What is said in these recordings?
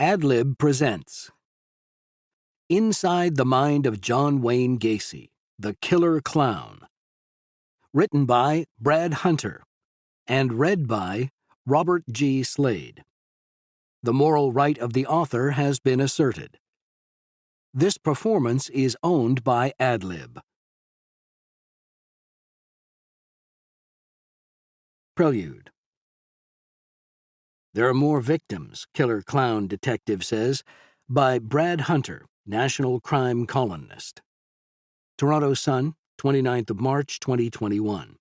Adlib presents Inside the Mind of John Wayne Gacy, the Killer Clown. Written by Brad Hunter and read by Robert G. Slade. The moral right of the author has been asserted. This performance is owned by Adlib. Prelude. There are more victims, Killer Clown Detective says, by Brad Hunter, national crime columnist. Toronto Sun, 29th of March, 2021.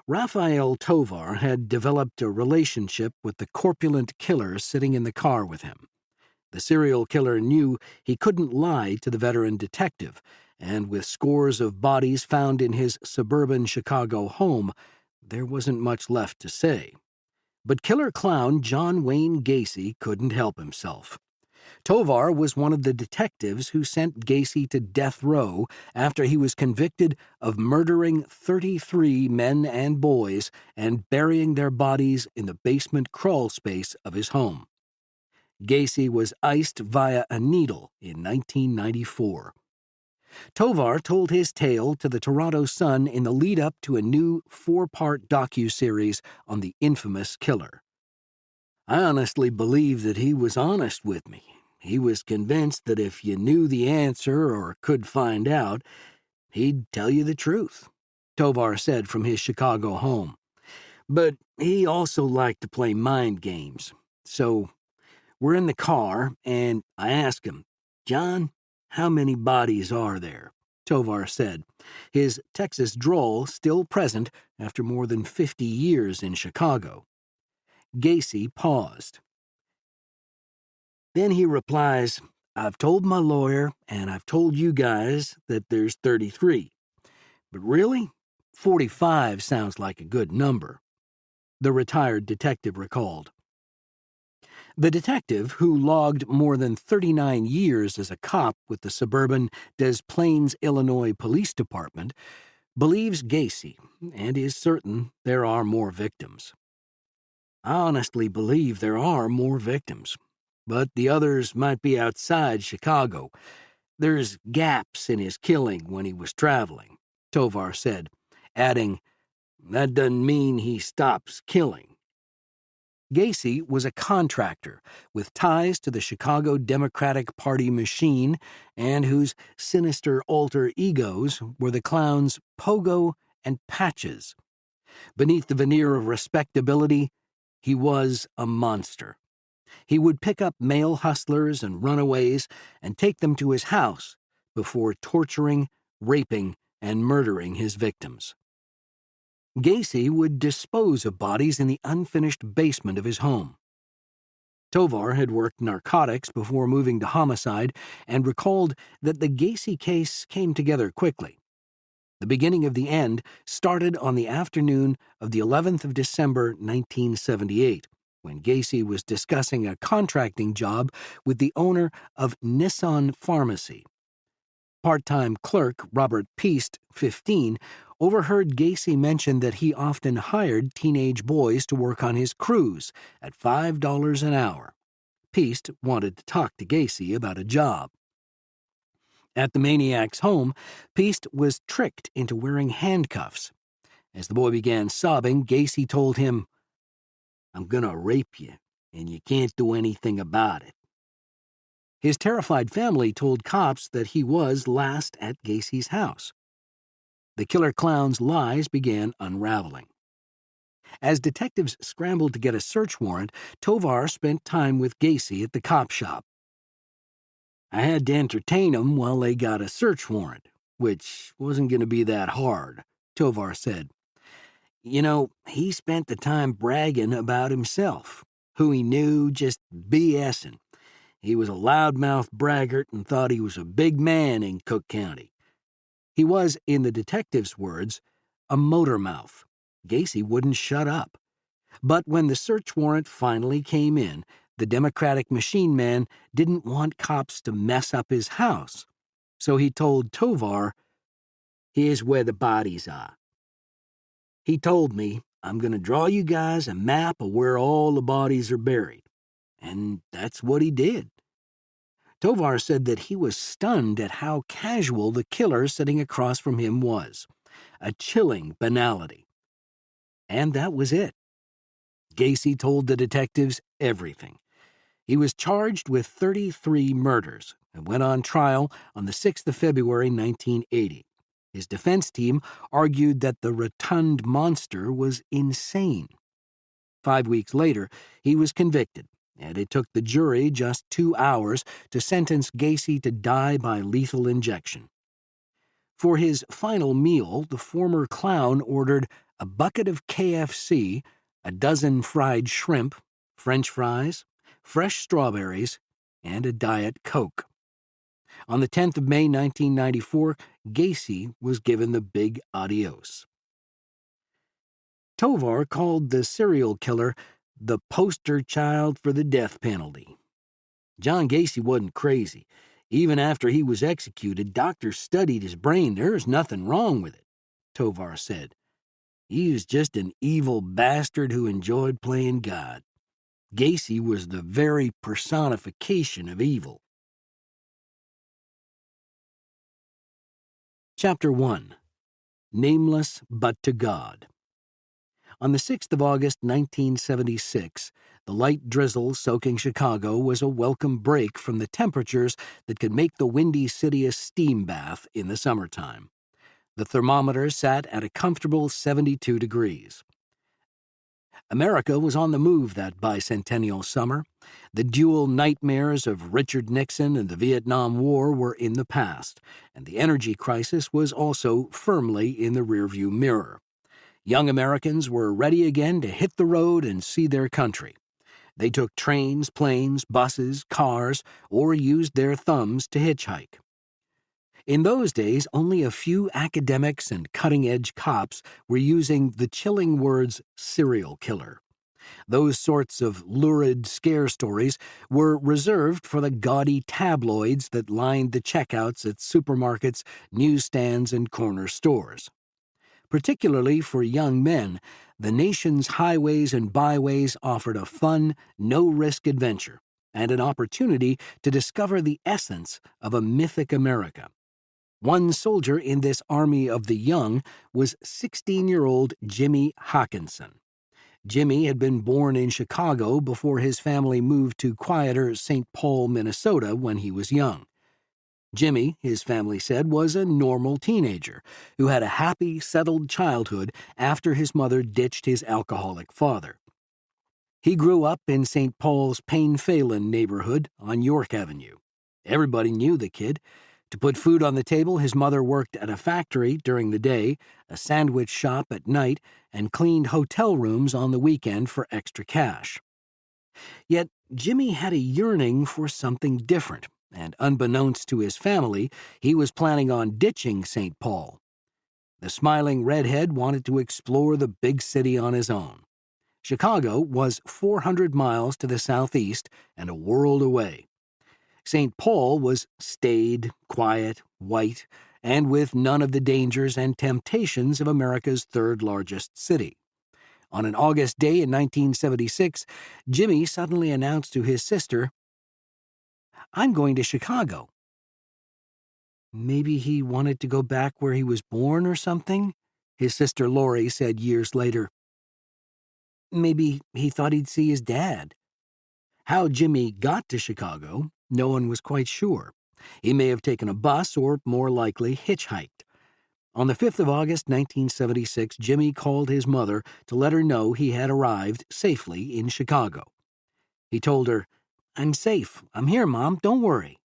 Raphael Tovar had developed a relationship with the corpulent killer sitting in the car with him. The serial killer knew he couldn't lie to the veteran detective, and with scores of bodies found in his suburban Chicago home, there wasn't much left to say. But killer clown John Wayne Gacy couldn't help himself. Tovar was one of the detectives who sent Gacy to death row after he was convicted of murdering 33 men and boys and burying their bodies in the basement crawl space of his home. Gacy was iced via a needle in 1994. Tovar told his tale to the Toronto Sun in the lead-up to a new 4-part docuseries on the infamous killer. I honestly believe that he was honest with me. He was convinced that if you knew the answer or could find out, he'd tell you the truth, Tovar said from his Chicago home. But he also liked to play mind games. So we're in the car, and I asked him, "John, how many bodies are there?" Tovar said, his Texas drawl still present after more than 50 years in Chicago. Gacy paused. Then he replies, "I've told my lawyer, and I've told you guys that there's 33. But really, 45 sounds like a good number," the retired detective recalled. The detective, who logged more than 39 years as a cop with the suburban Des Plaines, Illinois Police Department, believes Gacy and is certain there are more victims. "I honestly believe there are more victims, but the others might be outside Chicago. There's gaps in his killing when he was traveling," Tovar said, adding, "That doesn't mean he stops killing." Gacy was a contractor with ties to the Chicago Democratic Party machine and whose sinister alter egos were the clowns Pogo and Patches. Beneath the veneer of respectability, he was a monster. He would pick up male hustlers and runaways and take them to his house before torturing, raping, and murdering his victims. Gacy would dispose of bodies in the unfinished basement of his home. Tovar had worked narcotics before moving to homicide and recalled that the Gacy case came together quickly. The beginning of the end started on the afternoon of the 11th of December, 1978, when Gacy was discussing a contracting job with the owner of Nissan Pharmacy. Part-time clerk Robert Peast, 15, overheard Gacy mention that he often hired teenage boys to work on his crews at $5 an hour. Peast wanted to talk to Gacy about a job. At the maniac's home, Peast was tricked into wearing handcuffs. As the boy began sobbing, Gacy told him, "I'm gonna rape you, and you can't do anything about it." His terrified family told cops that he was last at Gacy's house. The killer clown's lies began unraveling. As detectives scrambled to get a search warrant, Tovar spent time with Gacy at the cop shop. "I had to entertain them while they got a search warrant, which wasn't going to be that hard," Tovar said. "You know, he spent the time bragging about himself, who he knew, just BSing. He was a loudmouth braggart and thought he was a big man in Cook County. He was, in the detective's words, a motor mouth. Gacy wouldn't shut up. But when the search warrant finally came in, the Democratic machine man didn't want cops to mess up his house. So he told Tovar, "Here's where the bodies are. He told me, I'm going to draw you guys a map of where all the bodies are buried. and that's what he did. Tovar said that he was stunned at how casual the killer sitting across from him was. A chilling banality. And that was it. Gacy told the detectives everything. He was charged with 33 murders and went on trial on the 6th of February, 1980. His defense team argued that the rotund monster was insane. 5 weeks later, he was convicted, and it took the jury just 2 hours to sentence Gacy to die by lethal injection. For his final meal, the former clown ordered a bucket of KFC, a dozen fried shrimp, French fries, fresh strawberries, and a Diet Coke. On the 10th of May, 1994, Gacy was given the big adios. Tovar called the serial killer the poster child for the death penalty. John Gacy wasn't crazy. Even after he was executed, doctors studied his brain. There's nothing wrong with it, Tovar said. He was just an evil bastard who enjoyed playing God. Gacy was the very personification of evil. Chapter 1. Nameless but to God. On the 6th of August, 1976, the light drizzle soaking Chicago was a welcome break from the temperatures that could make the Windy City a steam bath in the summertime. The thermometer sat at a comfortable 72 degrees. America was on the move that bicentennial summer. The dual nightmares of Richard Nixon and the Vietnam War were in the past, and the energy crisis was also firmly in the rearview mirror. Young Americans were ready again to hit the road and see their country. They took trains, planes, buses, cars, or used their thumbs to hitchhike. In those days, only a few academics and cutting-edge cops were using the chilling words serial killer. Those sorts of lurid scare stories were reserved for the gaudy tabloids that lined the checkouts at supermarkets, newsstands, and corner stores. Particularly for young men, the nation's highways and byways offered a fun, no-risk adventure and an opportunity to discover the essence of a mythic America. One soldier in this army of the young was 16-year-old Jimmy Hawkinson. Jimmy had been born in Chicago before his family moved to quieter St. Paul, Minnesota when he was young. Jimmy, his family said, was a normal teenager who had a happy, settled childhood after his mother ditched his alcoholic father. He grew up in St. Paul's Payne Phelan neighborhood on York Avenue. Everybody knew the kid. To put food on the table, his mother worked at a factory during the day, a sandwich shop at night, and cleaned hotel rooms on the weekend for extra cash. Yet Jimmy had a yearning for something different, and unbeknownst to his family, he was planning on ditching St. Paul. The smiling redhead wanted to explore the big city on his own. Chicago was 400 miles to the southeast and a world away. St. Paul was staid, quiet, white, and with none of the dangers and temptations of America's third-largest city. On an August day in 1976, Jimmy suddenly announced to his sister, "I'm going to Chicago." Maybe he wanted to go back where he was born or something, his sister Lori said years later. Maybe he thought he'd see his dad. How Jimmy got to Chicago, no one was quite sure. He may have taken a bus or, more likely, hitchhiked. On the 5th of August, 1976, Jimmy called his mother to let her know he had arrived safely in Chicago. He told her, "I'm safe. I'm here, Mom. Don't worry."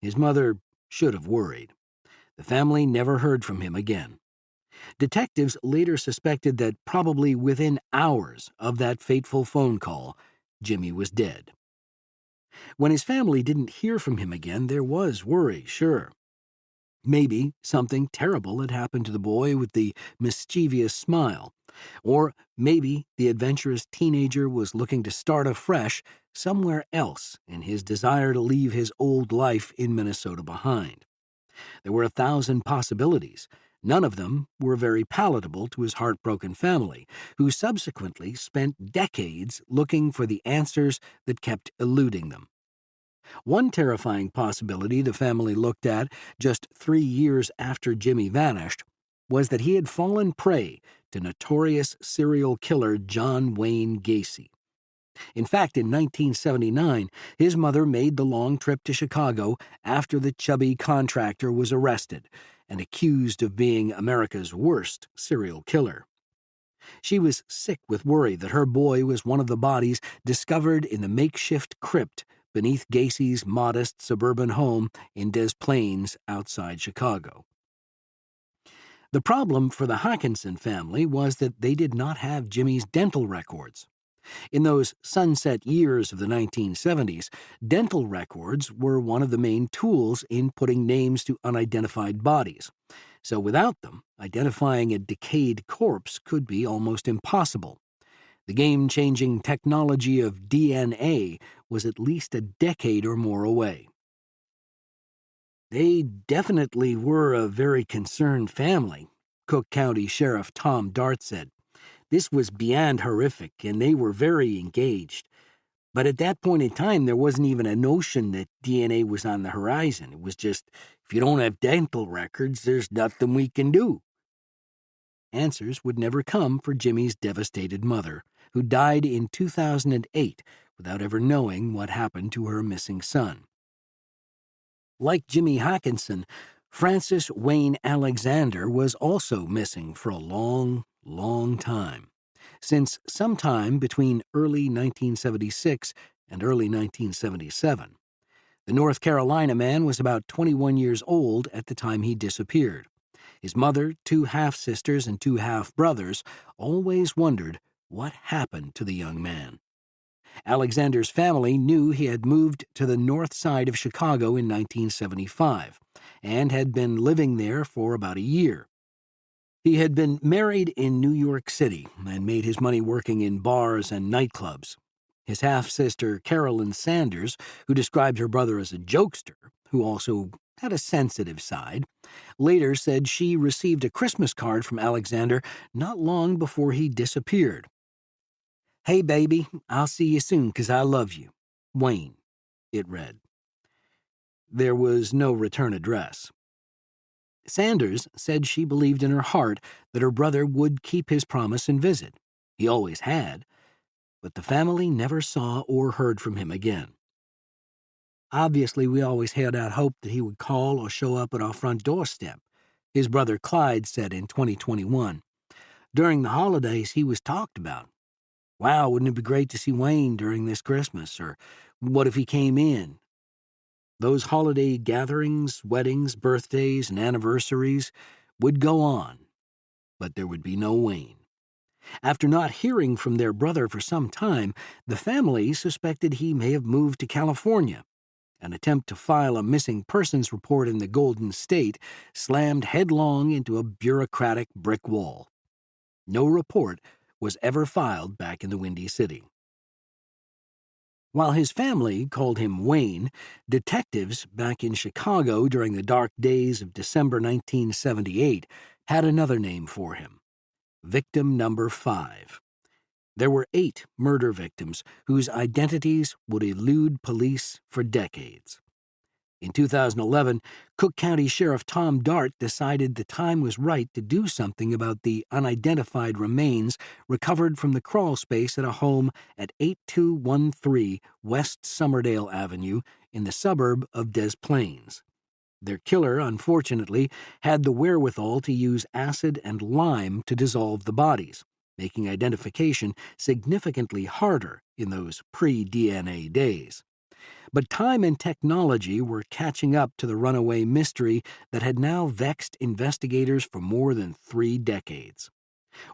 His mother should have worried. The family never heard from him again. Detectives later suspected that probably within hours of that fateful phone call, Jimmy was dead. When his family didn't hear from him again, there was worry, sure. Maybe something terrible had happened to the boy with the mischievous smile. Or maybe the adventurous teenager was looking to start afresh somewhere else in his desire to leave his old life in Minnesota behind. There were 1,000 possibilities, None of them were very palatable to his heartbroken family, who subsequently spent decades looking for the answers that kept eluding them. One terrifying possibility the family looked at just 3 years after Jimmy vanished was that he had fallen prey to notorious serial killer John Wayne Gacy. In fact, in 1979, his mother made the long trip to Chicago after the chubby contractor was arrested and accused of being America's worst serial killer. She was sick with worry that her boy was one of the bodies discovered in the makeshift crypt beneath Gacy's modest suburban home in Des Plaines outside Chicago. The problem for the Hockenson family was that they did not have Jimmy's dental records. In those sunset years of the 1970s, dental records were one of the main tools in putting names to unidentified bodies. So without them, identifying a decayed corpse could be almost impossible. The game-changing technology of DNA was at least a decade or more away. They definitely were a very concerned family, Cook County Sheriff Tom Dart said. This was beyond horrific, and they were very engaged. But at that point in time, there wasn't even a notion that DNA was on the horizon. It was just, if you don't have dental records, there's nothing we can do. Answers would never come for Jimmy's devastated mother, who died in 2008 without ever knowing what happened to her missing son. Like Jimmy Hockenson, Francis Wayne Alexander was also missing for a long time, since sometime between early 1976 and early 1977. The North Carolina man was about 21 years old at the time he disappeared. His mother, 2 half-sisters, and 2 half-brothers always wondered what happened to the young man. Alexander's family knew he had moved to the north side of Chicago in 1975 and had been living there for about a year. He had been married in New York City and made his money working in bars and nightclubs. His half-sister, Carolyn Sanders, who described her brother as a jokester, who also had a sensitive side, later said she received a Christmas card from Alexander not long before he disappeared. "Hey, baby, I'll see you soon 'cause I love you. Wayne," it read. There was no return address. Sanders said she believed in her heart that her brother would keep his promise and visit. He always had, but the family never saw or heard from him again. "Obviously, we always held out hope that he would call or show up at our front doorstep," his brother Clyde said in 2021. "During the holidays, he was talked about. Wow, wouldn't it be great to see Wayne during this Christmas? Or what if he came in?" Those holiday gatherings, weddings, birthdays, and anniversaries would go on, but there would be no Wayne. After not hearing from their brother for some time, the family suspected he may have moved to California. An attempt to file a missing persons report in the Golden State slammed headlong into a bureaucratic brick wall. No report was ever filed back in the Windy City. While his family called him Wayne, detectives back in Chicago during the dark days of December 1978 had another name for him: Victim Number 5. There were 8 murder victims whose identities would elude police for decades. In 2011, Cook County Sheriff Tom Dart decided the time was right to do something about the unidentified remains recovered from the crawl space at a home at 8213 West Somerdale Avenue in the suburb of Des Plaines. Their killer, unfortunately, had the wherewithal to use acid and lime to dissolve the bodies, making identification significantly harder in those pre-DNA days. But time and technology were catching up to the runaway mystery that had now vexed investigators for more than 3 decades.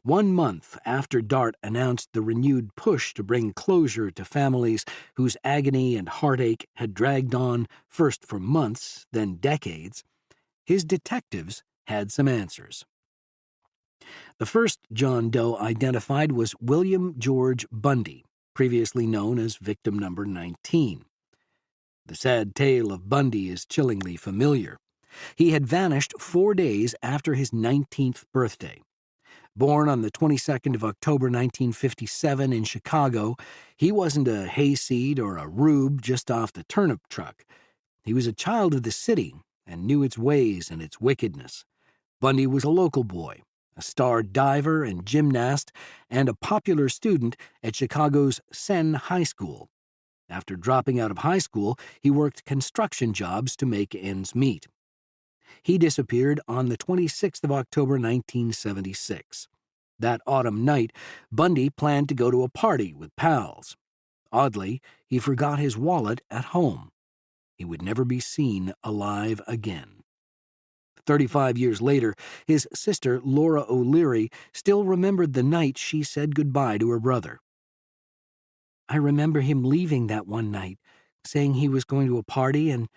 1 month after Dart announced the renewed push to bring closure to families whose agony and heartache had dragged on first for months, then decades, his detectives had some answers. The first John Doe identified was William George Bundy, previously known as victim number 19. The sad tale of Bundy is chillingly familiar. He had vanished 4 days after his 19th birthday. Born on the 22nd of October 1957 in Chicago, he wasn't a hayseed or a rube just off the turnip truck. He was a child of the city and knew its ways and its wickedness. Bundy was a local boy, a star diver and gymnast, and a popular student at Chicago's Senn High School. After dropping out of high school, he worked construction jobs to make ends meet. He disappeared on the 26th of October 1976. That autumn night, Bundy planned to go to a party with pals. Oddly, he forgot his wallet at home. He would never be seen alive again. 35 years later, his sister, Laura O'Leary, still remembered the night she said goodbye to her brother. "I remember him leaving that one night, saying he was going to a party, and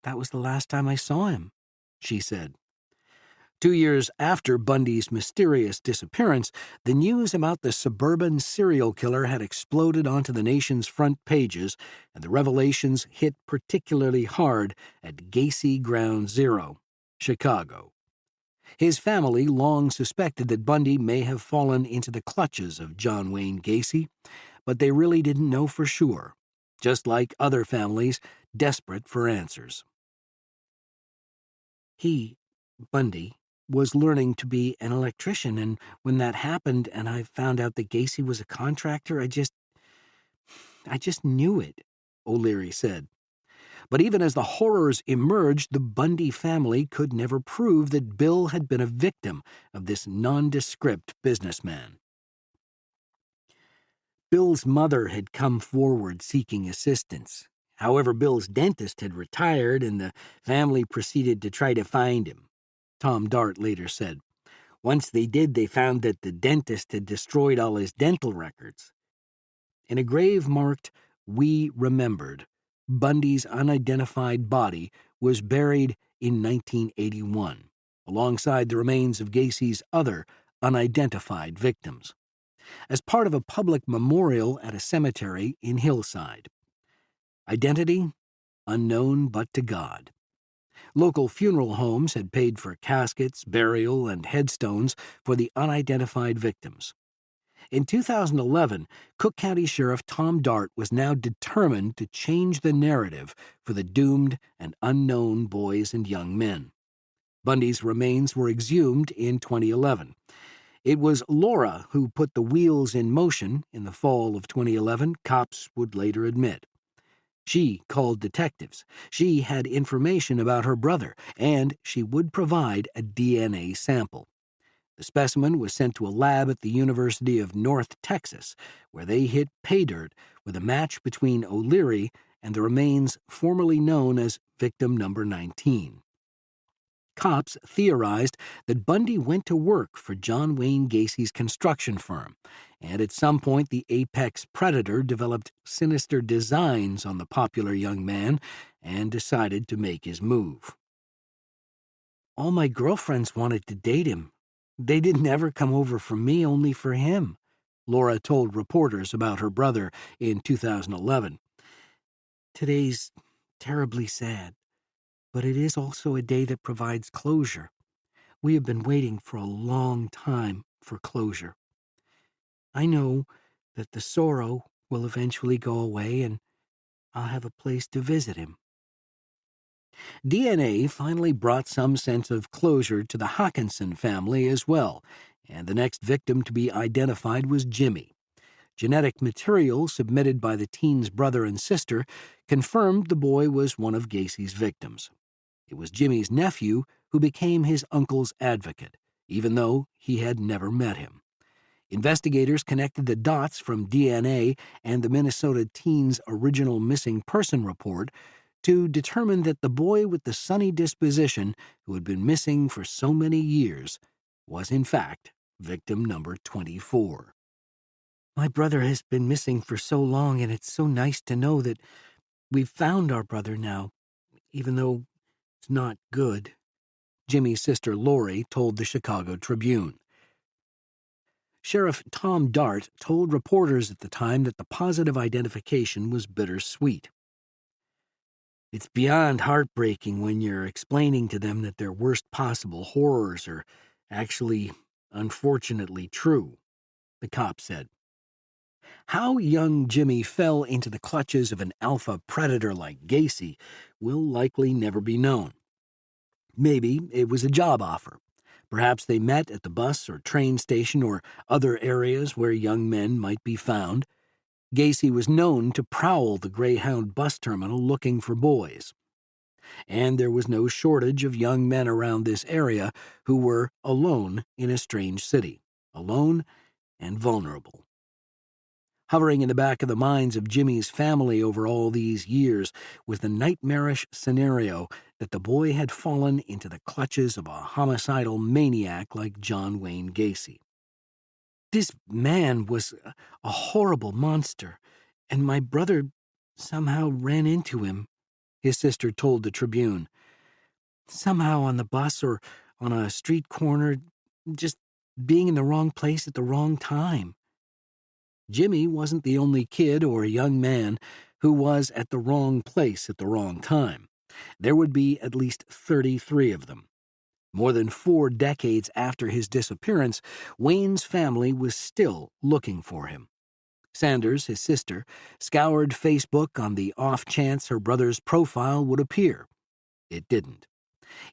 that was the last time I saw him," she said. 2 years after Bundy's mysterious disappearance, the news about the suburban serial killer had exploded onto the nation's front pages, and the revelations hit particularly hard at Gacy Ground Zero, Chicago. His family long suspected that Bundy may have fallen into the clutches of John Wayne Gacy, but they really didn't know for sure, just like other families desperate for answers. Bundy, was learning to be an electrician, and when that happened and I found out that Gacy was a contractor, I just knew it, O'Leary said. But even as the horrors emerged, the Bundy family could never prove that Bill had been a victim of this nondescript businessman. Bill's mother had come forward seeking assistance. However, Bill's dentist had retired, and the family proceeded to try to find him. Tom Dart later said. Once they did, they found that the dentist had destroyed all his dental records. In a grave marked "We Remembered," Bundy's unidentified body was buried in 1981, alongside the remains of Gacy's other unidentified victims, as part of a public memorial at a cemetery in Hillside. Identity? Unknown but to God. Local funeral homes had paid for caskets, burial, and headstones for the unidentified victims. In 2011, Cook County Sheriff Tom Dart was now determined to change the narrative for the doomed and unknown boys and young men. Bundy's remains were exhumed in 2011. It was Laura who put the wheels in motion in the fall of 2011, cops would later admit. She called detectives. She had information about her brother, and she would provide a DNA sample. The specimen was sent to a lab at the University of North Texas, where they hit pay dirt with a match between O'Leary and the remains formerly known as victim number 19. Cops theorized that Bundy went to work for John Wayne Gacy's construction firm, and at some point the apex predator developed sinister designs on the popular young man and decided to make his move. All my girlfriends wanted to date him. They didn't ever come over for me, only for him, Laura told reporters about her brother in 2011. Today's terribly sad, but it is also a day that provides closure. We have been waiting for a long time for closure. I know that the sorrow will eventually go away and I'll have a place to visit him. DNA finally brought some sense of closure to the Hawkinson family as well, and the next victim to be identified was Jimmy. Genetic material submitted by the teen's brother and sister confirmed the boy was one of Gacy's victims. It was Jimmy's nephew who became his uncle's advocate, even though he had never met him. Investigators connected the dots from DNA and the Minnesota teen's original missing person report to determine that the boy with the sunny disposition who had been missing for so many years was in fact victim number 24. My brother has been missing for so long, and it's so nice to know that we've found our brother now, even though it's not good, Jimmy's sister Lori told the Chicago Tribune. Sheriff Tom Dart told reporters at the time that the positive identification was bittersweet. It's beyond heartbreaking when you're explaining to them that their worst possible horrors are actually, unfortunately, true, the cop said. How young Jimmy fell into the clutches of an alpha predator like Gacy will likely never be known. Maybe it was a job offer. Perhaps they met at the bus or train station or other areas where young men might be found. Gacy was known to prowl the Greyhound bus terminal looking for boys. And there was no shortage of young men around this area who were alone in a strange city, alone and vulnerable. Hovering in the back of the minds of Jimmy's family over all these years was the nightmarish scenario that the boy had fallen into the clutches of a homicidal maniac like John Wayne Gacy. This man was a horrible monster, and my brother somehow ran into him, his sister told the Tribune. Somehow on the bus or on a street corner, just being in the wrong place at the wrong time. Jimmy wasn't the only kid or young man who was at the wrong place at the wrong time. There would be at least 33 of them. More than 4 decades after his disappearance, Wayne's family was still looking for him. Sanders, his sister, scoured Facebook on the off chance her brother's profile would appear. It didn't.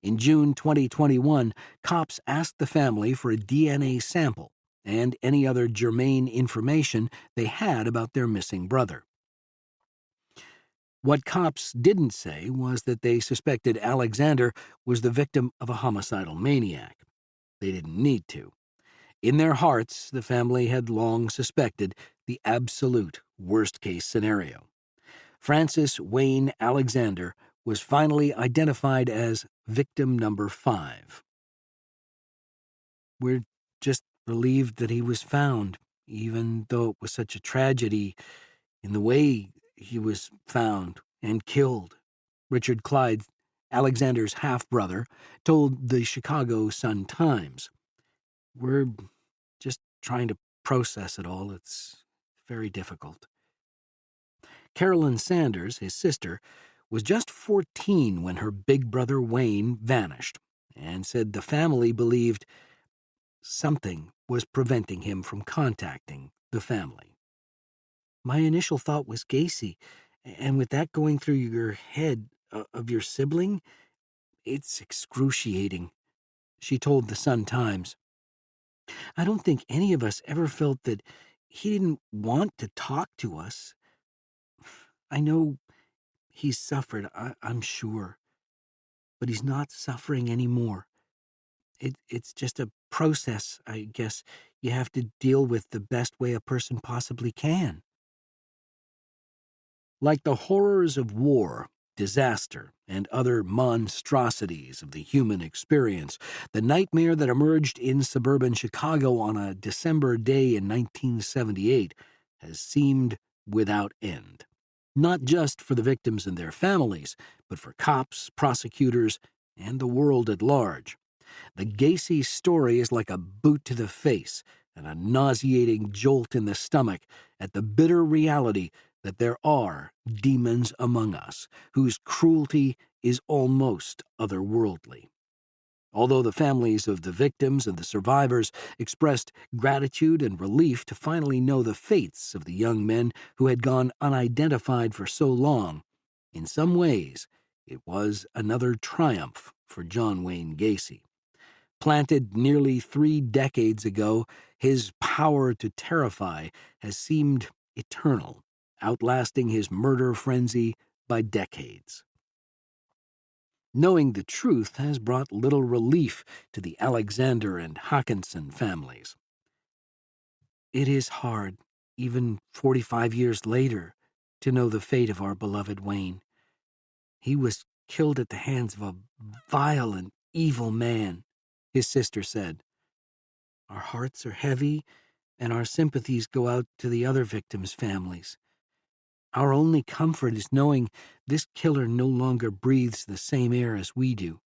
In June 2021, cops asked the family for a DNA sample and any other germane information they had about their missing brother. What cops didn't say was that they suspected Alexander was the victim of a homicidal maniac. They didn't need to. In their hearts, the family had long suspected the absolute worst-case scenario. Francis Wayne Alexander was finally identified as victim number 5. We're just relieved that he was found, even though it was such a tragedy in the way he was found and killed, Richard Clyde, Alexander's half-brother, told the Chicago Sun-Times. We're just trying to process it all. It's very difficult. Carolyn Sanders, his sister, was just 14 when her big brother Wayne vanished, and said the family believed something was preventing him from contacting the family. My initial thought was Gacy, and with that going through your head of your sibling, it's excruciating, she told the Sun-Times. I don't think any of us ever felt that he didn't want to talk to us. I know he's suffered, I'm sure, but he's not suffering anymore. It's just a process, I guess, you have to deal with the best way a person possibly can. Like the horrors of war, disaster, and other monstrosities of the human experience, the nightmare that emerged in suburban Chicago on a December day in 1978 has seemed without end. Not just for the victims and their families, but for cops, prosecutors, and the world at large. The Gacy story is like a boot to the face and a nauseating jolt in the stomach at the bitter reality that there are demons among us whose cruelty is almost otherworldly. Although the families of the victims and the survivors expressed gratitude and relief to finally know the fates of the young men who had gone unidentified for so long, in some ways it was another triumph for John Wayne Gacy. Planted nearly 3 decades ago, his power to terrify has seemed eternal, outlasting his murder frenzy by decades. Knowing the truth has brought little relief to the Alexander and Hawkinson families. It is hard, even 45 years later, to know the fate of our beloved Wayne. He was killed at the hands of a violent, evil man, his sister said. Our hearts are heavy, and our sympathies go out to the other victims' families. Our only comfort is knowing this killer no longer breathes the same air as we do.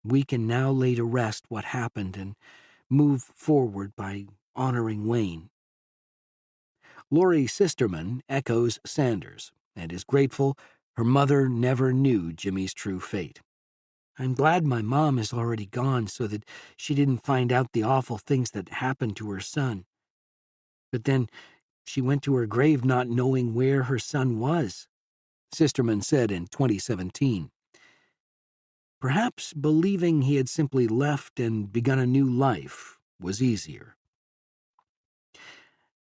We can now lay to rest what happened and move forward by honoring Wayne. Lori Sisterman echoes Sanders and is grateful Her mother never knew Jimmy's true fate. "I'm glad my mom is already gone so that she didn't find out the awful things that happened to her son. But then she went to her grave not knowing where her son was," Sisterman said in 2017. Perhaps believing he had simply left and begun a new life was easier.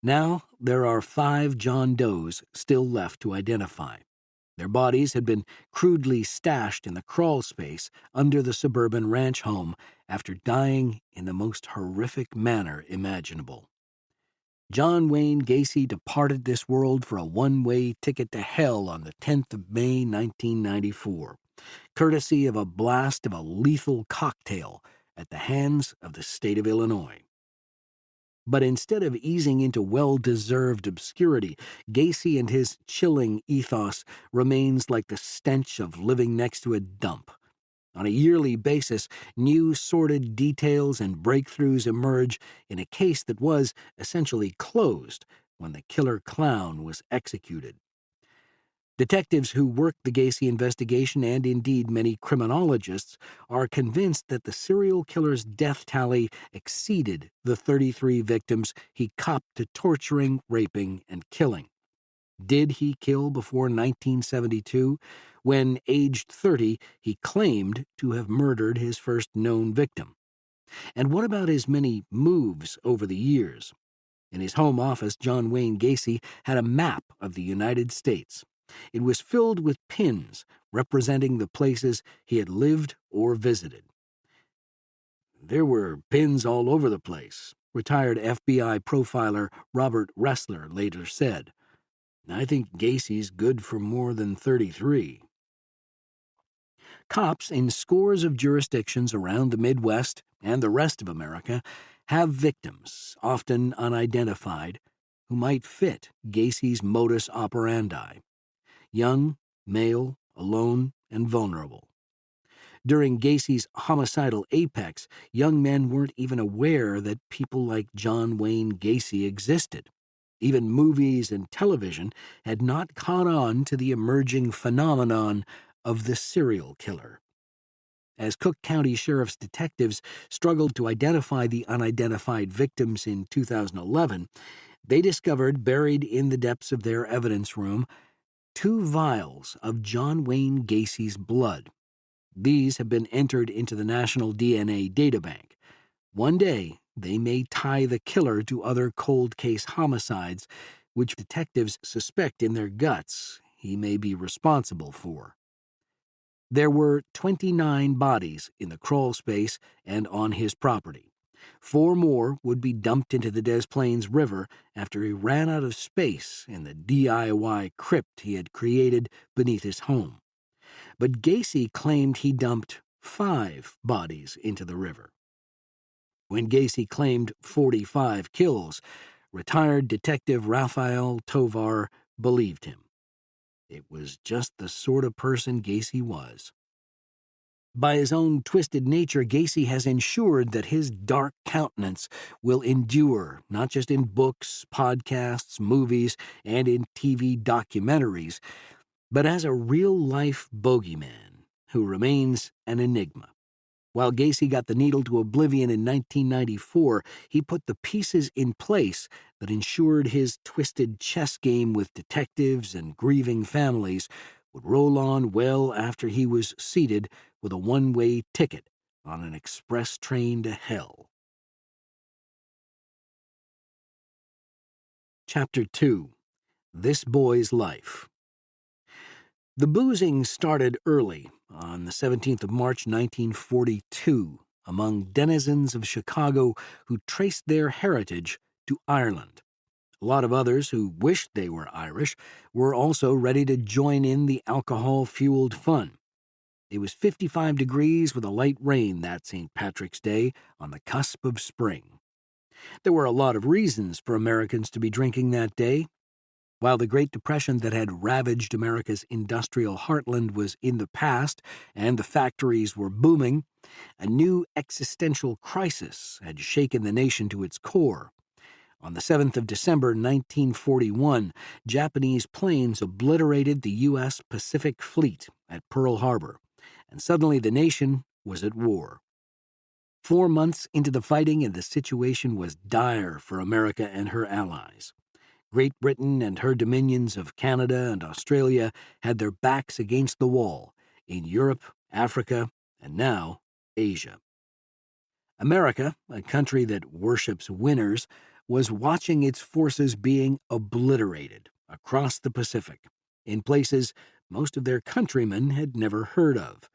Now there are 5 John Does still left to identify. Their bodies had been crudely stashed in the crawl space under the suburban ranch home after dying in the most horrific manner imaginable. John Wayne Gacy departed this world for a one-way ticket to hell on the 10th of May, 1994, courtesy of a blast of a lethal cocktail at the hands of the state of Illinois. But instead of easing into well-deserved obscurity, Gacy and his chilling ethos remains like the stench of living next to a dump. On a yearly basis, new sordid details and breakthroughs emerge in a case that was essentially closed when the killer clown was executed. Detectives who worked the Gacy investigation, and indeed many criminologists, are convinced that the serial killer's death tally exceeded the 33 victims he copped to torturing, raping, and killing. Did he kill before 1972, when, aged 30, he claimed to have murdered his first known victim? And what about his many moves over the years? In his home office, John Wayne Gacy had a map of the United States. It was filled with pins representing the places he had lived or visited. "There were pins all over the place," retired FBI profiler Robert Ressler later said. "I think Gacy's good for more than 33. Cops in scores of jurisdictions around the Midwest and the rest of America have victims, often unidentified, who might fit Gacy's modus operandi. Young, male, alone, and vulnerable. During Gacy's homicidal apex, young men weren't even aware that people like John Wayne Gacy existed. Even movies and television had not caught on to the emerging phenomenon of the serial killer. As Cook County Sheriff's detectives struggled to identify the unidentified victims in 2011, they discovered, buried in the depths of their evidence room, 2 vials of John Wayne Gacy's blood. These have been entered into the National DNA Databank. One day, they may tie the killer to other cold case homicides, which detectives suspect in their guts he may be responsible for. There were 29 bodies in the crawl space and on his property. 4 more would be dumped into the Des Plaines River after he ran out of space in the DIY crypt he had created beneath his home. But Gacy claimed he dumped 5 bodies into the river. When Gacy claimed 45 kills, retired Detective Raphael Tovar believed him. It was just the sort of person Gacy was. By his own twisted nature, Gacy has ensured that his dark countenance will endure, not just in books, podcasts, movies, and in TV documentaries, but as a real-life bogeyman who remains an enigma. While Gacy got the needle to oblivion in 1994, he put the pieces in place that ensured his twisted chess game with detectives and grieving families would roll on well after he was seated with a one-way ticket on an express train to hell. Chapter 2. This Boy's Life. The boozing started early, on the 17th of March, 1942, among denizens of Chicago who traced their heritage to Ireland. A lot of others who wished they were Irish were also ready to join in the alcohol-fueled fun. It was 55 degrees with a light rain that St. Patrick's Day on the cusp of spring. There were a lot of reasons for Americans to be drinking that day. While the Great Depression that had ravaged America's industrial heartland was in the past and the factories were booming, a new existential crisis had shaken the nation to its core. On the 7th of December 1941, Japanese planes obliterated the U.S. Pacific Fleet at Pearl Harbor, and suddenly the nation was at war. 4 months into the fighting, and the situation was dire for America and her allies. Great Britain and her dominions of Canada and Australia had their backs against the wall in Europe, Africa, and now Asia. America, a country that worships winners, was watching its forces being obliterated across the Pacific, in places most of their countrymen had never heard of.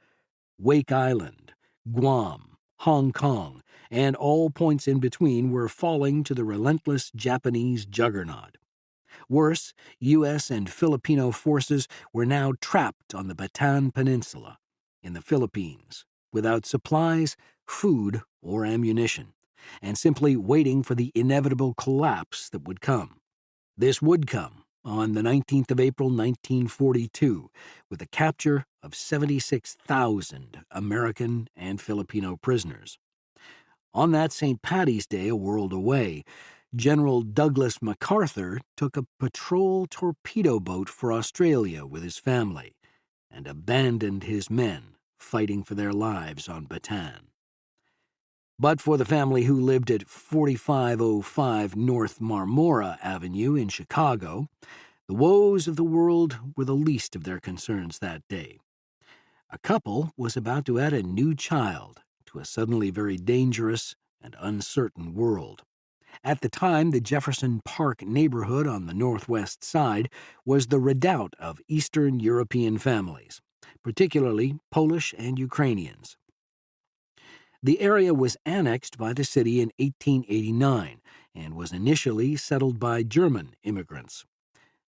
Wake Island, Guam, Hong Kong, and all points in between were falling to the relentless Japanese juggernaut. Worse, U.S. and Filipino forces were now trapped on the Bataan Peninsula in the Philippines, without supplies, food, or ammunition, and simply waiting for the inevitable collapse that would come. This would come on the 19th of April, 1942, with the capture of 76,000 American and Filipino prisoners. On that St. Paddy's Day, a world away, General Douglas MacArthur took a patrol torpedo boat for Australia with his family and abandoned his men fighting for their lives on Bataan. But for the family who lived at 4505 North Marmora Avenue in Chicago, the woes of the world were the least of their concerns that day. A couple was about to add a new child to a suddenly very dangerous and uncertain world. At the time, the Jefferson Park neighborhood on the northwest side was the redoubt of Eastern European families, particularly Polish and Ukrainians. The area was annexed by the city in 1889 and was initially settled by German immigrants.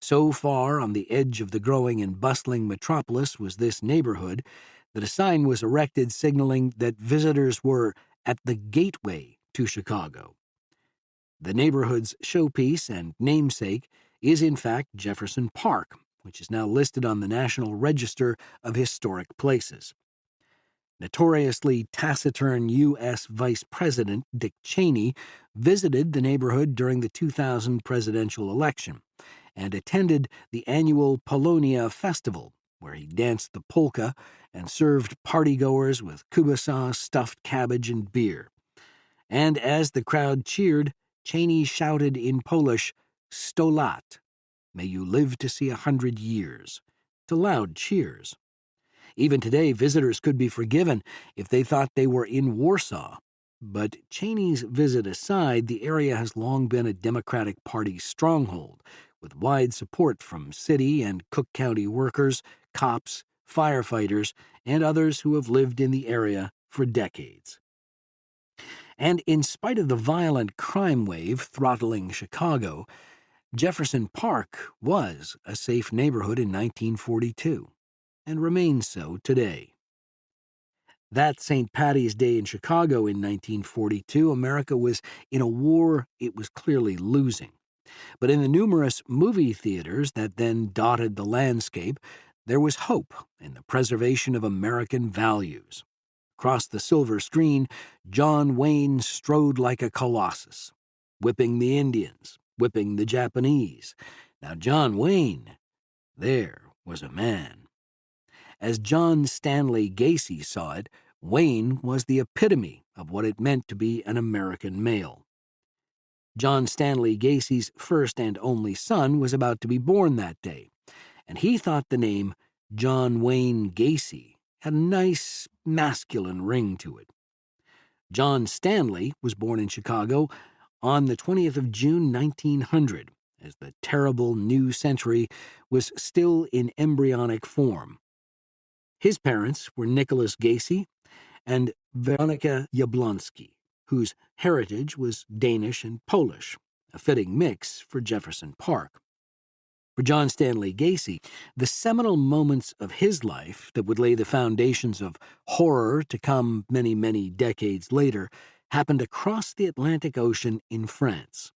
So far on the edge of the growing and bustling metropolis was this neighborhood that a sign was erected signaling that visitors were at the gateway to Chicago. The neighborhood's showpiece and namesake is in fact Jefferson Park, which is now listed on the National Register of Historic Places. Notoriously taciturn U.S. Vice President Dick Cheney visited the neighborhood during the 2000 presidential election and attended the annual Polonia Festival, where he danced the polka and served partygoers with kubasa, stuffed cabbage, and beer. And as the crowd cheered, Cheney shouted in Polish, "Sto lat," "May you live to see 100 years," to loud cheers. Even today, visitors could be forgiven if they thought they were in Warsaw. But Cheney's visit aside, the area has long been a Democratic Party stronghold, with wide support from city and Cook County workers, cops, firefighters, and others who have lived in the area for decades. And in spite of the violent crime wave throttling Chicago, Jefferson Park was a safe neighborhood in 1942. And remains so today. That St. Paddy's Day in Chicago in 1942, America was in a war it was clearly losing. But in the numerous movie theaters that then dotted the landscape, there was hope in the preservation of American values. Across the silver screen, John Wayne strode like a colossus, whipping the Indians, whipping the Japanese. Now John Wayne, there was a man. As John Stanley Gacy saw it, Wayne was the epitome of what it meant to be an American male. John Stanley Gacy's first and only son was about to be born that day, and he thought the name John Wayne Gacy had a nice masculine ring to it. John Stanley was born in Chicago on the 20th of June, 1900, as the terrible new century was still in embryonic form. His parents were Nicholas Gacy and Veronica Jablonski, whose heritage was Danish and Polish, a fitting mix for Jefferson Park. For John Stanley Gacy, the seminal moments of his life that would lay the foundations of horror to come many, many decades later happened across the Atlantic Ocean in France.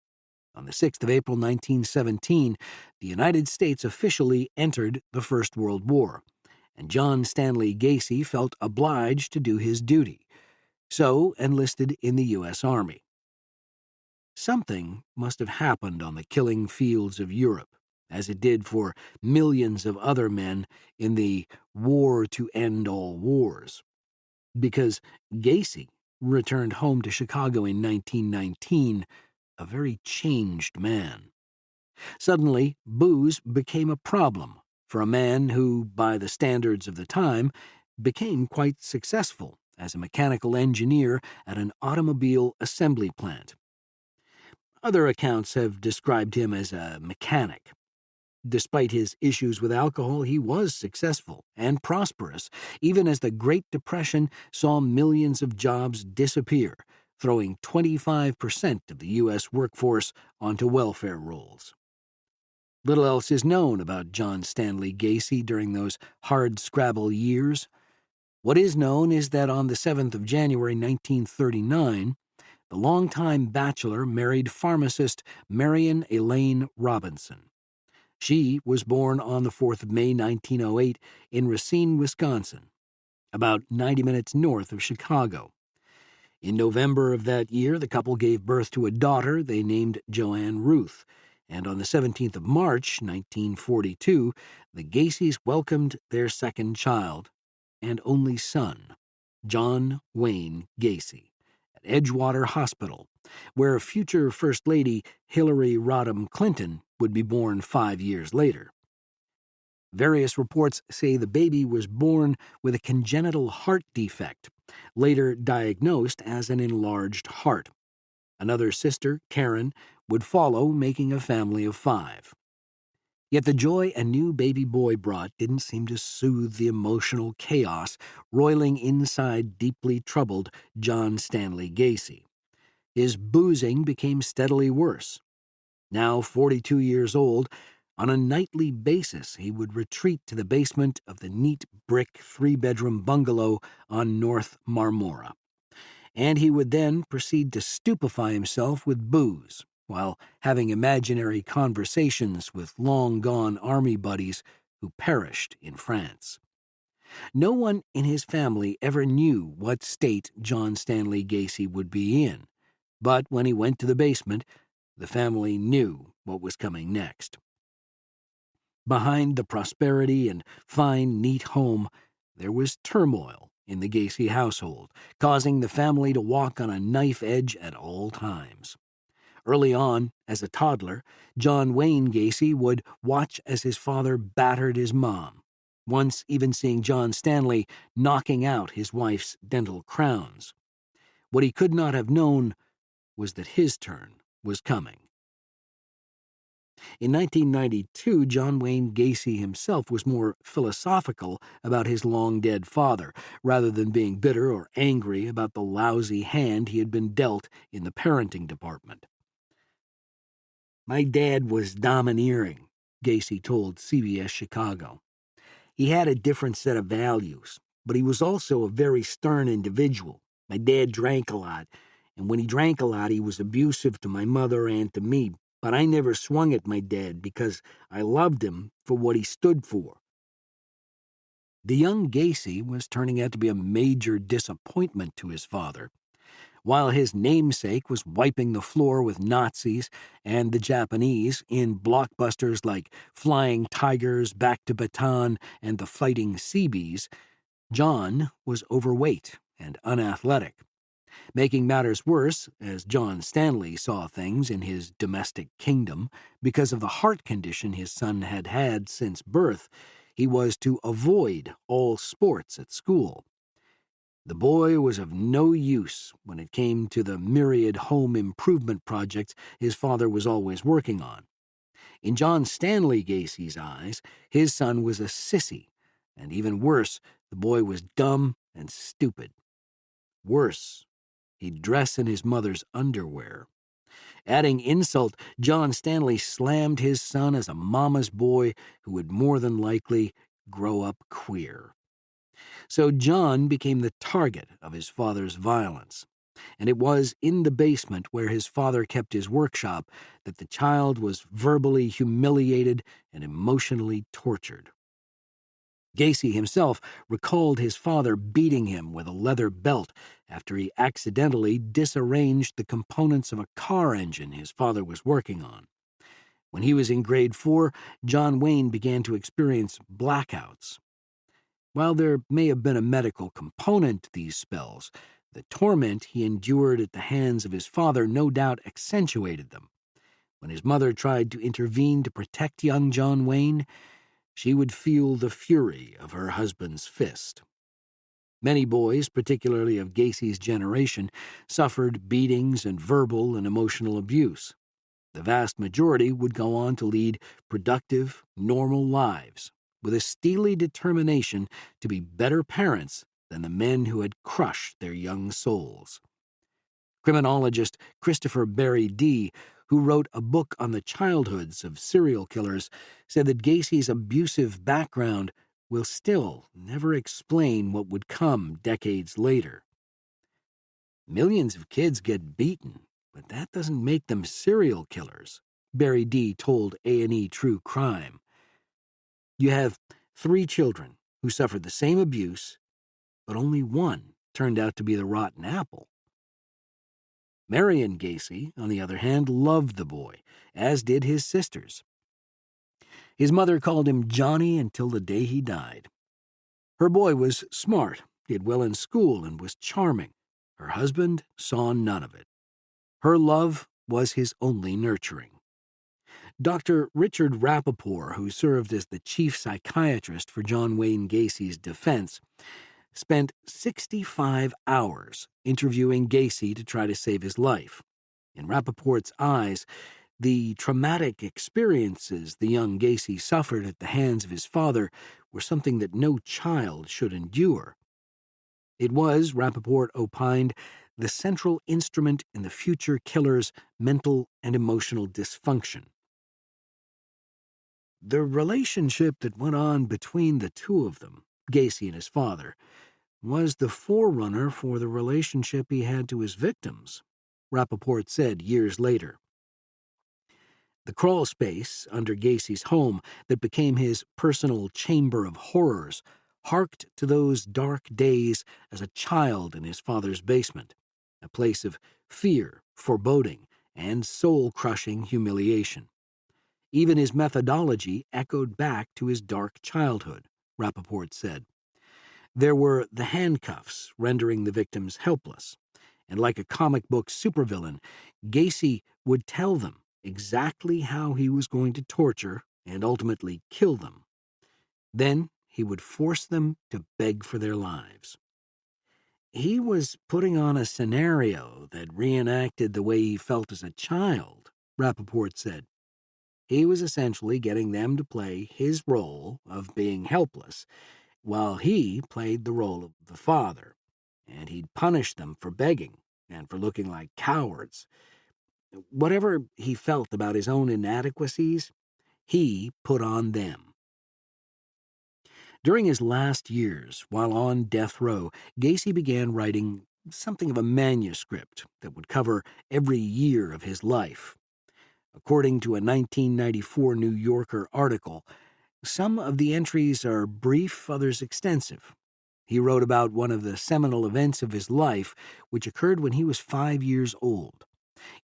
On the 6th of April, 1917, the United States officially entered the First World War, and John Stanley Gacy felt obliged to do his duty, so enlisted in the U.S. Army. Something must have happened on the killing fields of Europe, as it did for millions of other men in the war to end all wars. Because Gacy returned home to Chicago in 1919, a very changed man. Suddenly, booze became a problem for a man who, by the standards of the time, became quite successful as a mechanical engineer at an automobile assembly plant. Other accounts have described him as a mechanic. Despite his issues with alcohol, he was successful and prosperous, even as the Great Depression saw millions of jobs disappear, throwing 25% of the U.S. workforce onto welfare rolls. Little else is known about John Stanley Gacy during those hard-scrabble years. What is known is that on the 7th of January 1939, the longtime bachelor married pharmacist Marion Elaine Robinson. She was born on the 4th of May 1908 in Racine, Wisconsin, about 90 minutes north of Chicago. In November of that year, the couple gave birth to a daughter they named Joanne Ruth, and on the 17th of March 1942, the Gacys welcomed their second child and only son, John Wayne Gacy, at Edgewater Hospital, where future First Lady Hillary Rodham Clinton would be born 5 years later. Various reports say the baby was born with a congenital heart defect, later diagnosed as an enlarged heart. Another sister, Karen, would follow, making a family of 5. Yet the joy a new baby boy brought didn't seem to soothe the emotional chaos roiling inside deeply troubled John Stanley Gacy. His boozing became steadily worse. Now 42 years old, on a nightly basis he would retreat to the basement of the neat brick 3-bedroom bungalow on North Marmora. And he would then proceed to stupefy himself with booze, while having imaginary conversations with long-gone army buddies who perished in France. No one in his family ever knew what state John Stanley Gacy would be in, but when he went to the basement, the family knew what was coming next. Behind the prosperity and fine, neat home, there was turmoil in the Gacy household, causing the family to walk on a knife edge at all times. Early on, as a toddler, John Wayne Gacy would watch as his father battered his mom, once even seeing John Stanley knocking out his wife's dental crowns. What he could not have known was that his turn was coming. In 1992, John Wayne Gacy himself was more philosophical about his long-dead father, rather than being bitter or angry about the lousy hand he had been dealt in the parenting department. "My dad was domineering," Gacy told CBS Chicago. "He had a different set of values, but he was also a very stern individual. My dad drank a lot, and when he drank a lot, he was abusive to my mother and to me, but I never swung at my dad because I loved him for what he stood for." The young Gacy was turning out to be a major disappointment to his father. While his namesake was wiping the floor with Nazis and the Japanese in blockbusters like Flying Tigers, Back to Baton, and The Fighting Seabees, John was overweight and unathletic. Making matters worse, as John Stanley saw things in his domestic kingdom, because of the heart condition his son had had since birth, he was to avoid all sports at school. The boy was of no use when it came to the myriad home improvement projects his father was always working on. In John Stanley Gacy's eyes, his son was a sissy, and even worse, the boy was dumb and stupid. Worse, he'd dress in his mother's underwear. Adding insult, John Stanley slammed his son as a mama's boy who would more than likely grow up queer. So John became the target of his father's violence, and it was in the basement where his father kept his workshop that the child was verbally humiliated and emotionally tortured. Gacy himself recalled his father beating him with a leather belt after he accidentally disarranged the components of a car engine his father was working on. When he was in grade 4, John Wayne began to experience blackouts. While there may have been a medical component to these spells, the torment he endured at the hands of his father no doubt accentuated them. When his mother tried to intervene to protect young John Wayne, she would feel the fury of her husband's fist. Many boys, particularly of Gacy's generation, suffered beatings and verbal and emotional abuse. The vast majority would go on to lead productive, normal lives, with a steely determination to be better parents than the men who had crushed their young souls. Criminologist Christopher Barry D., who wrote a book on the childhoods of serial killers, said that Gacy's abusive background will still never explain what would come decades later. Millions of kids get beaten, but that doesn't make them serial killers, Barry D. told A&E True Crime. You have 3 children who suffered the same abuse, but only one turned out to be the rotten apple. Marion Gacy, on the other hand, loved the boy, as did his sisters. His mother called him Johnny until the day he died. Her boy was smart, did well in school, and was charming. Her husband saw none of it. Her love was his only nurturing. Dr. Richard Rappaport, who served as the chief psychiatrist for John Wayne Gacy's defense, spent 65 hours interviewing Gacy to try to save his life. In Rappaport's eyes, the traumatic experiences the young Gacy suffered at the hands of his father were something that no child should endure. It was, Rappaport opined, the central instrument in the future killer's mental and emotional dysfunction. The relationship that went on between the two of them, Gacy and his father, was the forerunner for the relationship he had to his victims, Rappaport said years later. The crawl space under Gacy's home that became his personal chamber of horrors harked to those dark days as a child in his father's basement, a place of fear, foreboding, and soul-crushing humiliation. Even his methodology echoed back to his dark childhood, Rappaport said. There were the handcuffs rendering the victims helpless, and like a comic book supervillain, Gacy would tell them exactly how he was going to torture and ultimately kill them. Then he would force them to beg for their lives. He was putting on a scenario that reenacted the way he felt as a child, Rappaport said. He was essentially getting them to play his role of being helpless, while he played the role of the father, and he'd punish them for begging and for looking like cowards. Whatever he felt about his own inadequacies, he put on them. During his last years, while on death row, Gacy began writing something of a manuscript that would cover every year of his life. According to a 1994 New Yorker article, some of the entries are brief, others extensive. He wrote about one of the seminal events of his life, which occurred when he was 5 years old.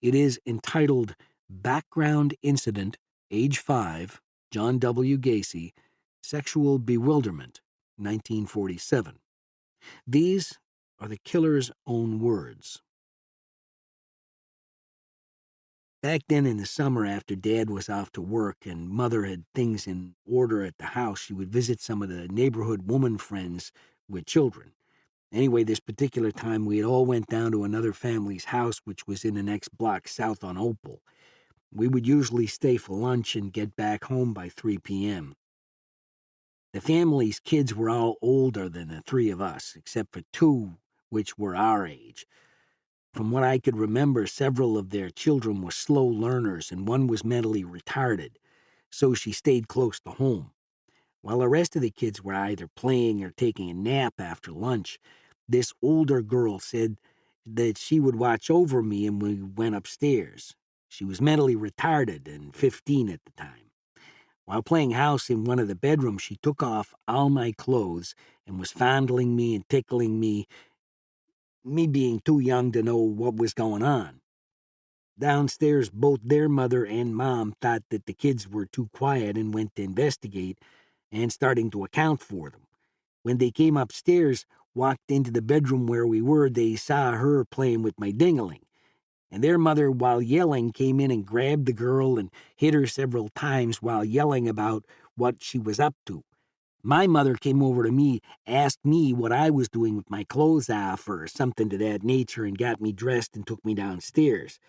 It is entitled Background Incident, Age 5, John W. Gacy, Sexual Bewilderment, 1947. These are the killer's own words. Back then in the summer after Dad was off to work and Mother had things in order at the house, she would visit some of the neighborhood woman friends with children. Anyway, this particular time we had all went down to another family's house, which was in the next block south on Opal. We would usually stay for lunch and get back home by 3 p.m. The family's kids were all older than the 3 of us, except for 2 which were our age. From what I could remember, several of their children were slow learners and one was mentally retarded, so she stayed close to home. While the rest of the kids were either playing or taking a nap after lunch, this older girl said that she would watch over me and we went upstairs. She was mentally retarded and 15 at the time. While playing house in one of the bedrooms, she took off all my clothes and was fondling me and tickling me being too young to know what was going on. Downstairs, both their mother and mom thought that the kids were too quiet and went to investigate and starting to account for them. When they came upstairs, walked into the bedroom where we were, they saw her playing with my dingaling. And their mother, while yelling, came in and grabbed the girl and hit her several times while yelling about what she was up to. My mother came over to me, asked me what I was doing with my clothes off or something to that nature, and got me dressed and took me downstairs.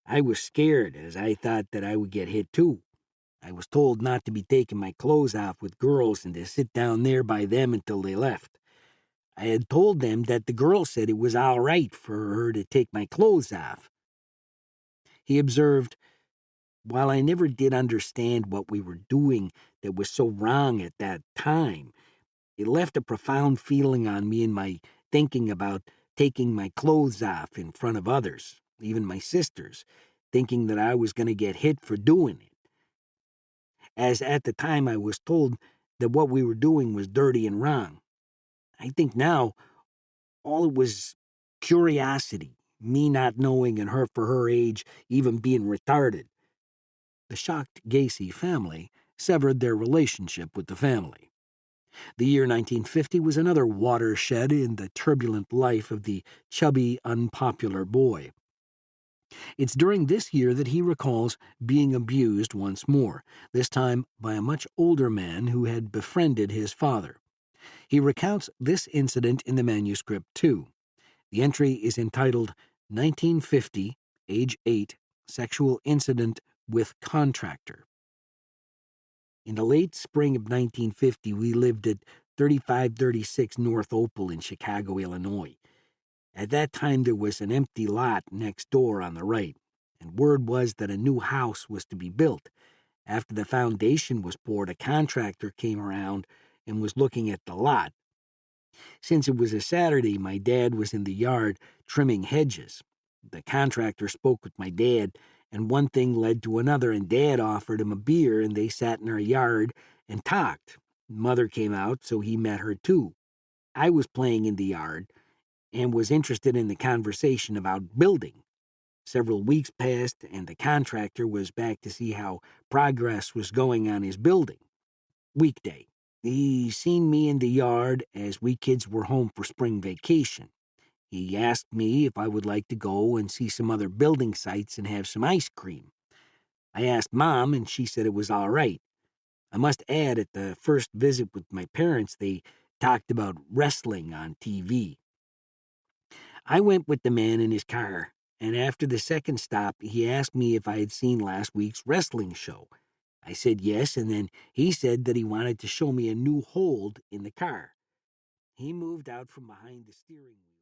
I was scared, as I thought that I would get hit too. I was told not to be taking my clothes off with girls and to sit down there by them until they left. I had told them that the girl said it was all right for her to take my clothes off. He observed, while I never did understand what we were doing that was so wrong at that time, it left a profound feeling on me in my thinking about taking my clothes off in front of others, even my sisters, thinking that I was going to get hit for doing it. As at the time I was told that what we were doing was dirty and wrong. I think now all it was curiosity, me not knowing and her for her age even being retarded. The shocked Gacy family severed their relationship with the family. The year 1950 was another watershed in the turbulent life of the chubby, unpopular boy. It's during this year that he recalls being abused once more, this time by a much older man who had befriended his father. He recounts this incident in the manuscript, too. The entry is entitled 1950, age 8, Sexual Incident with Contractor. In the late spring of 1950, we lived at 3536 North Opal in Chicago, Illinois. At that time, there was an empty lot next door on the right, and word was that a new house was to be built. After the foundation was poured, a contractor came around and was looking at the lot. Since it was a Saturday, my dad was in the yard trimming hedges. The contractor spoke with my dad, and one thing led to another, and Dad offered him a beer, and they sat in our yard and talked. Mother came out, so he met her too. I was playing in the yard and was interested in the conversation about building. Several weeks passed, and the contractor was back to see how progress was going on his building. Weekday. He seen me in the yard as we kids were home for spring vacation. He asked me if I would like to go and see some other building sites and have some ice cream. I asked Mom, and she said it was all right. I must add, at the first visit with my parents, they talked about wrestling on TV. I went with the man in his car, and after the second stop, he asked me if I had seen last week's wrestling show. I said yes, and then he said that he wanted to show me a new hold in the car. He moved out from behind the steering wheel.